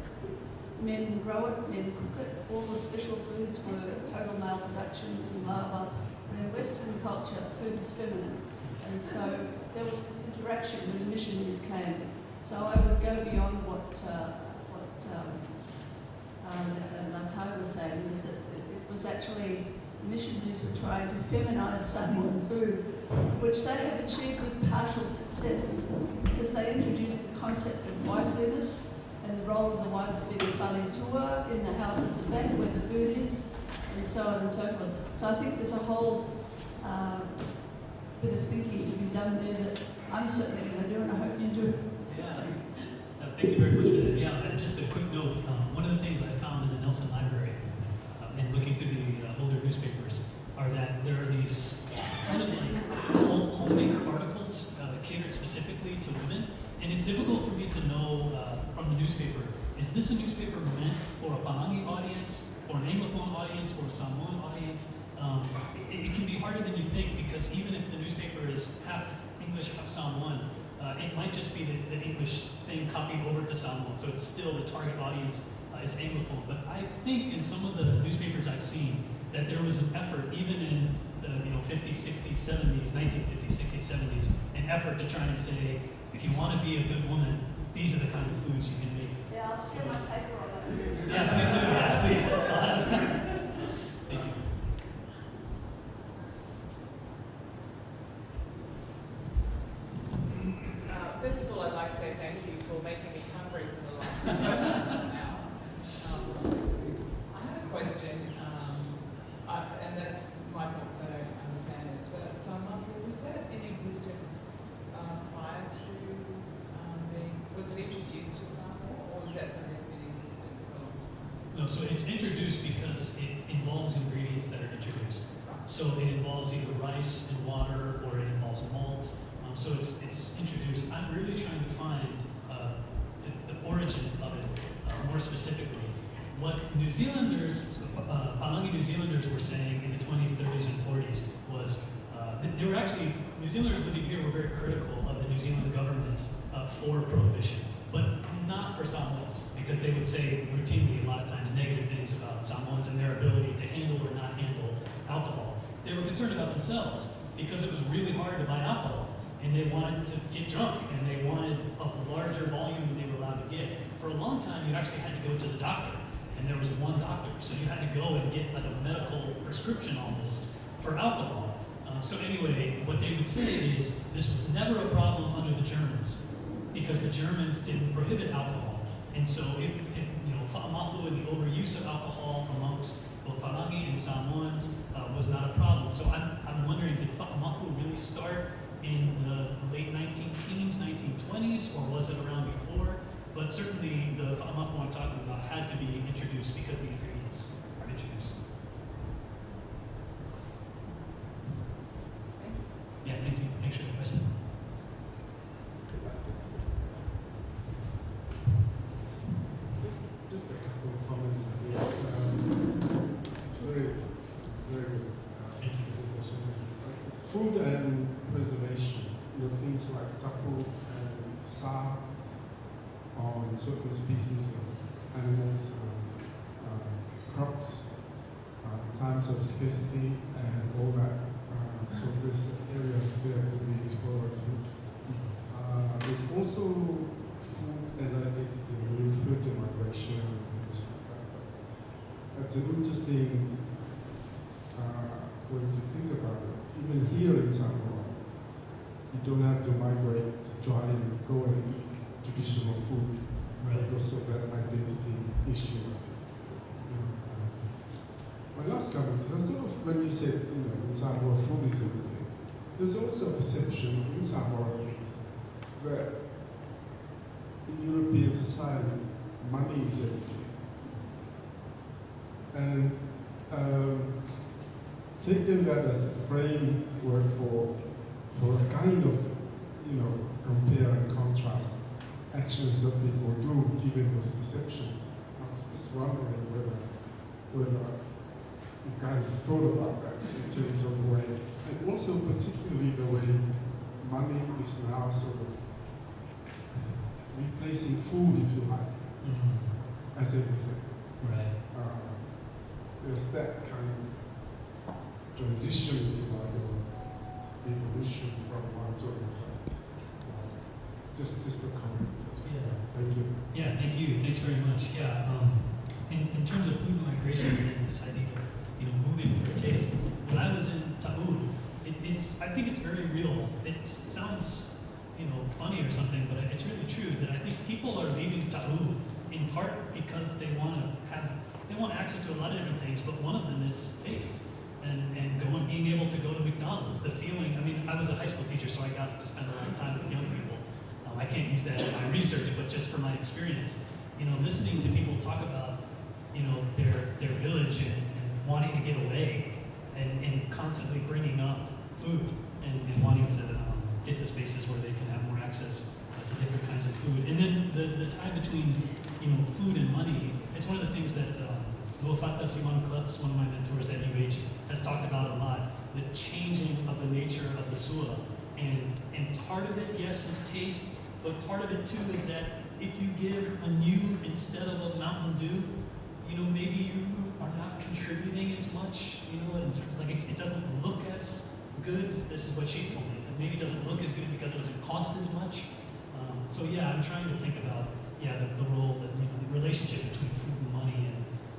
[SPEAKER 3] men grow it, men cook it, all the special foods were total male production, blah, blah. And in Western culture, food is feminine. And so there was this interaction when the missionaries came. So I would go beyond what Natai was saying, is that it was actually missionaries were trying to feminize Samoan food, which they have achieved with partial success, because they introduced the concept of wifeliness and the role of the wife to be the whalitua in the house at the back where the food is, and so on and so forth. So I think there's a whole bit of thinking to be done there that I'm certainly going to do, and I hope you do.
[SPEAKER 1] Yeah, thank you very much for that. Yeah, and just a quick note, one of the things I found in the Nelson Library and looking through the older newspapers are that there are these kind of like homemaker articles catered specifically to women, and it's difficult for me to know from the newspaper, is this a newspaper meant for a Panangi audience, for an Anglophone audience, for a Samoan audience? It can be harder than you think, because even if the newspaper is half English, half Samoan, it might just be the English thing copied over to Samoan, so it's still the target audience is Anglophone. But I think in some of the newspapers I've seen that there was an effort, even in the 50s, 60s, 70s, 1950s, 60s, 70s, an effort to try and say, if you want to be a good woman, these are the kind of foods you can make.
[SPEAKER 3] Yeah, I'll share my paper on that.
[SPEAKER 1] So it's introduced because it involves ingredients that are introduced. So it involves either rice and water, or it involves malts. So it's introduced. I'm really trying to find the origin of it, more specifically. What New Zealanders, Palangi New Zealanders were saying in the 20s, 30s, and 40s was that they were actually, New Zealanders living here were very critical of the New Zealand government for prohibition, but not for Samoans, because they would say routinely a lot of times negative things about Samoans and their ability to handle or not handle alcohol. They were concerned about themselves because it was really hard to buy alcohol, and they wanted to get drunk, and they wanted a larger volume than they were allowed to get. For a long time, you actually had to go to the doctor, and there was one doctor, so you had to go and get like a medical prescription almost for alcohol. So anyway, what they would say is this was never a problem under the Germans, because the Germans didn't prohibit alcohol, and so wha'amafu and the overuse of alcohol amongst both Palangi and Samoans was not a problem. So I'm wondering, did wa'amafu really start in the late 19-teens, 1920s, or was it around before? But certainly the wa'amafu I'm talking about had to be introduced because the ingredients are introduced. Yeah, thank you. Thanks for the question.
[SPEAKER 4] Just a couple of comments. It's very, very good presentation. Food and preservation, things like tapu and sa on certain species of animals, crops, times of scarcity, and all that. So this area there to be explored. There's also food and identity when you refer to migration and things like that. That's an interesting way to think about it. Even here in Sāmoa, you don't have to migrate to try and go and eat traditional food because of that identity issue. My last comment is sort of when you said, in Sāmoa food is everything. There's also a perception in Sāmoa at least that in European society, money is everything. And taking that as a framework for a kind of, compare and contrast actions that people do given those perceptions. I was just wondering whether you kind of thought about that in terms of the way, and also particularly the way money is now sort of replacing food, if you like, as everything.
[SPEAKER 1] Right.
[SPEAKER 4] There's that kind of transition, if you like, or evolution from one to another. Just a comment.
[SPEAKER 1] Yeah.
[SPEAKER 4] Thank you.
[SPEAKER 1] Yeah, thank you. Thanks very much. Yeah. In terms of food migration and this idea of moving for taste, when I was in Ta'u, I think it's very real. It sounds funny or something, but it's really true that I think people are leaving Ta'u in part because they want access to a lot of different things, but one of them is taste and being able to go to McDonald's. The feeling. I mean, I was a high school teacher, so I got to spend a lot of time with young people. I can't use that in my research, but just from my experience, listening to people talk about, their village and wanting to get away and constantly bringing up food and wanting to get to spaces where they can have more access to different kinds of food. And then the tie between, food and money, it's one of the things that Luafata Simon Klutz, one of my mentors at UH, has talked about a lot, the changing of the nature of the sua. And part of it, yes, is taste, but part of it too is that if you give a new instead of a Mountain Dew, maybe you are not contributing as much, and it doesn't look as good. This is what she's told me. That maybe it doesn't look as good because it doesn't cost as much. So yeah, I'm trying to think about the role that the relationship between food and money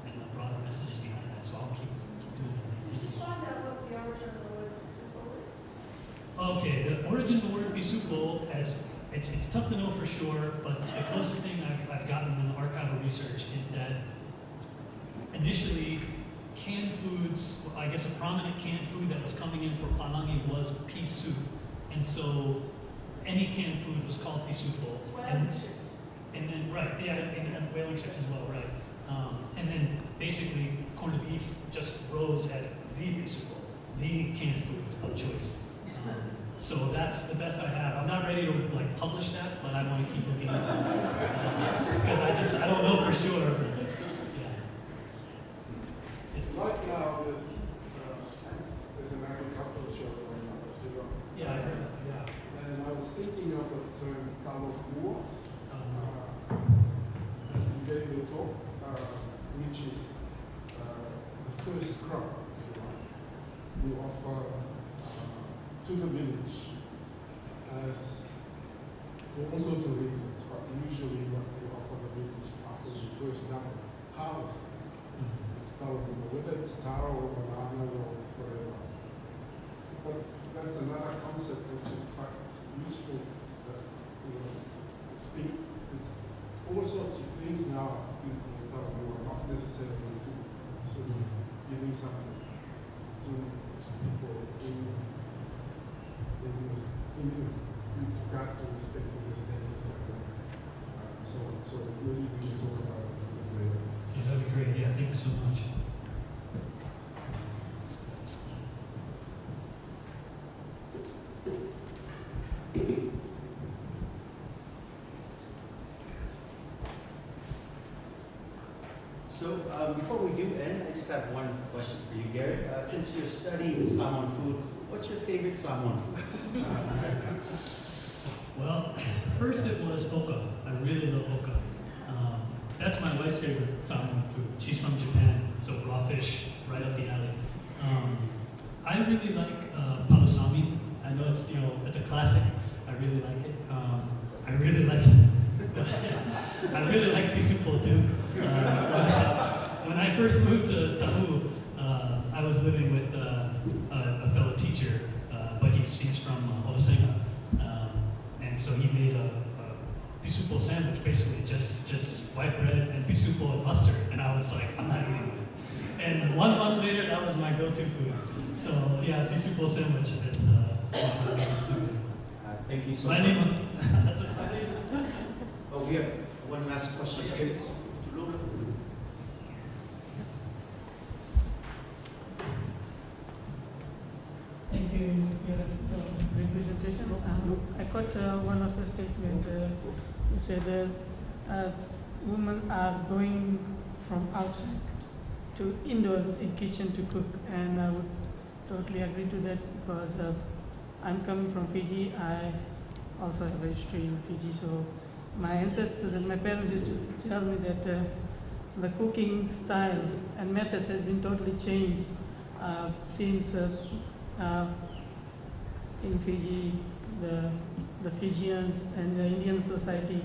[SPEAKER 1] and the broader messages behind that. So I'll keep doing that.
[SPEAKER 5] Did you find out what the origin of the word pisupo is?
[SPEAKER 1] Okay, the origin of the word pisupo, it's tough to know for sure, but the closest thing I've gotten in the archival research is that initially canned foods, I guess a prominent canned food that was coming in for Palangi was pea soup. And so any canned food was called pisupo.
[SPEAKER 5] Whaling ships.
[SPEAKER 1] And then, right, yeah, and whaling ships as well, right. And And then basically corned beef just rose as the bisupo, the canned food of choice. So that's the best I have. I'm not ready to like publish that, but I want to keep looking into it because I don't know for sure. Yeah.
[SPEAKER 4] Right now, there's an agricultural show going on.
[SPEAKER 1] Yeah, I heard that.
[SPEAKER 4] Yeah. And I was thinking of the term Sāmoa, as you gave the talk, which is the first crop, if you like. We offer to the village as for all sorts of reasons, but usually what we offer the village after we first done harvest. It's taro, whether it's taro or bananas or whatever. But that's another concept which is quite useful. That, it's all sorts of things now in taro, not necessarily food. Sort of giving something to people with regard to respecting the status and so on. So maybe we can talk about it a little later.
[SPEAKER 1] Yeah, that'd be great. Yeah, thank you so much.
[SPEAKER 2] So before we do end, I just have one question for you, Gary. Since you're studying Samoan food, what's your favorite Samoan food?
[SPEAKER 1] Well, first it was oka. I really love oka. That's my wife's favorite Samoan food. She's from Japan, so raw fish right up the alley. I really like palusami. I know it's a classic. I really like it. I really like I really like bisupo too. When I first moved to Tahu, I was living with a fellow teacher, but he's from Ho'osenga. And so he made a bisupo sandwich, basically just white bread and bisupo and mustard. And I was like, I'm not eating it. And 1 month later, that was my go-to food. So yeah, bisupo sandwich is one of my favorites too.
[SPEAKER 2] Thank you so
[SPEAKER 1] My
[SPEAKER 2] much.
[SPEAKER 1] name, that's it.
[SPEAKER 2] Oh, we have one last question. Yes.
[SPEAKER 6] Thank you for your great presentation. I caught one of the statement. You said women are going from outside to indoors in kitchen to cook, and I would totally agree to that because I'm coming from Fiji. I also have a history in Fiji, so my ancestors and my parents used to tell me that the cooking style and methods has been totally changed since in Fiji, the Fijians and the Indian society,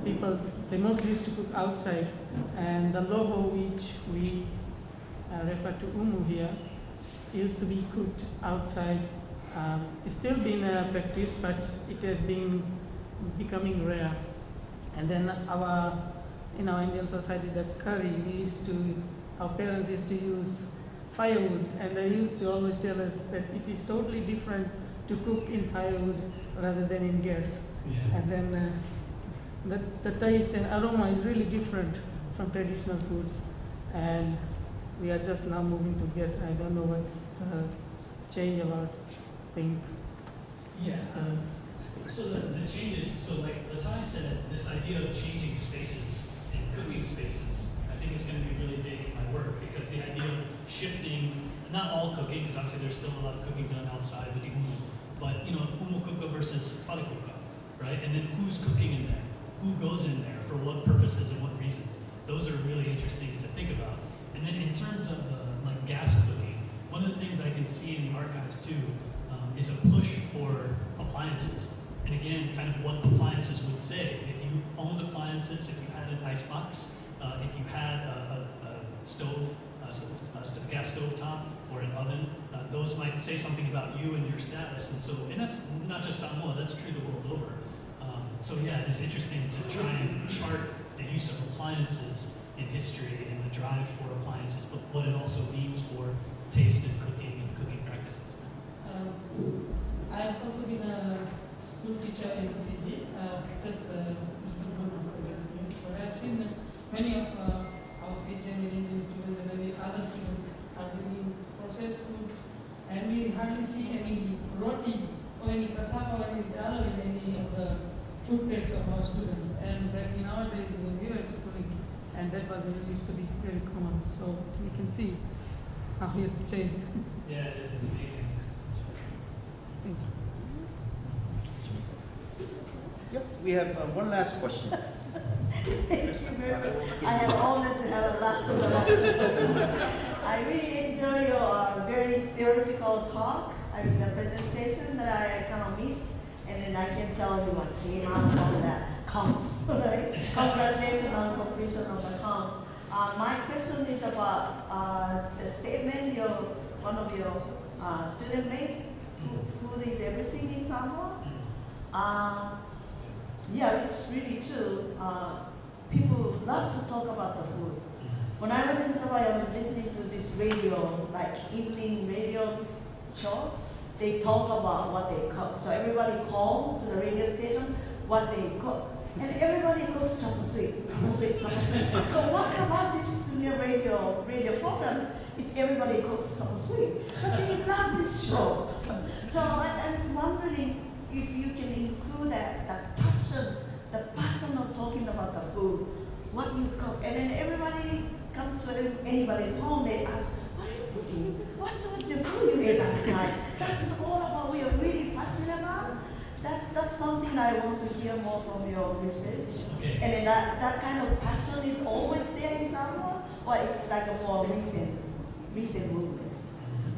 [SPEAKER 6] people, they mostly used to cook outside, and the loho, which we refer to umu here, used to be cooked outside. It's still been practiced, but it has been becoming rare. And then in our Indian society, the curry, our parents used to use firewood, and they used to always tell us that it is totally different to cook in firewood rather than in gas.
[SPEAKER 1] Yeah.
[SPEAKER 6] And then the taste and aroma is really different from traditional foods. And we are just now moving to gas. I don't know what's change about thing.
[SPEAKER 1] Yeah. So the changes, so like the Tuai said, this idea of changing spaces and cooking spaces, I think is going to be really big in my work, because the idea of shifting, not all cooking, because obviously there's still a lot of cooking done outside with the umu, but umu kuka versus whare kuka, right? And then who's cooking in there? Who goes in there for what purposes and what reasons? Those are really interesting to think about. And then in terms of like gas cooking, one of the things I can see in the archives too is a push for appliances. And again, kind of what appliances would say. If you owned appliances, if you had an icebox, if you had a stove, a gas stove top or an oven, those might say something about you and your status. And that's not just Samoa, that's true the world over. So yeah, it is interesting to try and chart the use of appliances in history and the drive for appliances, but what it also means for taste and cooking practices.
[SPEAKER 6] I've also been a school teacher in Fiji, just recent one of the experience, but I've seen many of our Fijian and Indian students and maybe other students are bringing processed foods, and we hardly see any roti or any cassava or any dal in any of the food plates of our students. And back in our days when we were schooling, and that was used to be very common. So you can see how it's changed.
[SPEAKER 1] Yeah, it is. It's amazing.
[SPEAKER 6] Thank you.
[SPEAKER 2] Yep, we have one last question.
[SPEAKER 7] Thank you very much. I am honored to have a last of the last. I really enjoy your very theoretical talk. I mean, the presentation that I kind of missed, and then I can tell you what came out from that comps, right? Congratulations on completion of the comps. My question is about the statement one of your students made, food is everything in Samoa. Yeah, it's really true. People love to talk about the food. When I was in Samoa, I was listening to this radio, like evening radio show. They talk about what they cook. So everybody called to the radio station what they cook. And everybody cooks chop suey, chop suey, chop suey. So what's about this radio program is everybody cooks chop suey. But they love this show. So I'm wondering if you can include that passion of talking about the food, what you cook. And then everybody comes to anybody's home, they ask, what are you cooking? What's your food you ate last night? That's all about what you're really passionate about. That's something I want to hear more from your research.
[SPEAKER 1] Okay.
[SPEAKER 7] And then that kind of passion is always there in Samoa, or it's like a more recent movement.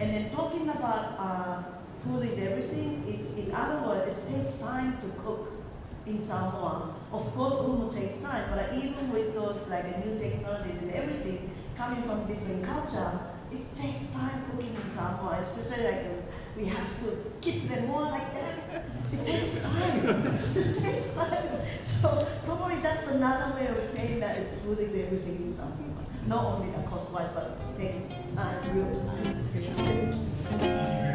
[SPEAKER 7] And then talking about food is everything is, in other words, it takes time to cook in Samoa. Of course, ulu takes time, but even with those like new technologies and everything coming from different culture, it takes time cooking in Samoa, especially like we have to keep them more like that. It takes time. It takes time. So probably that's another way of saying that food is everything in Samoa. Not only the cost-wise, but it takes time, real time.
[SPEAKER 1] Thank you.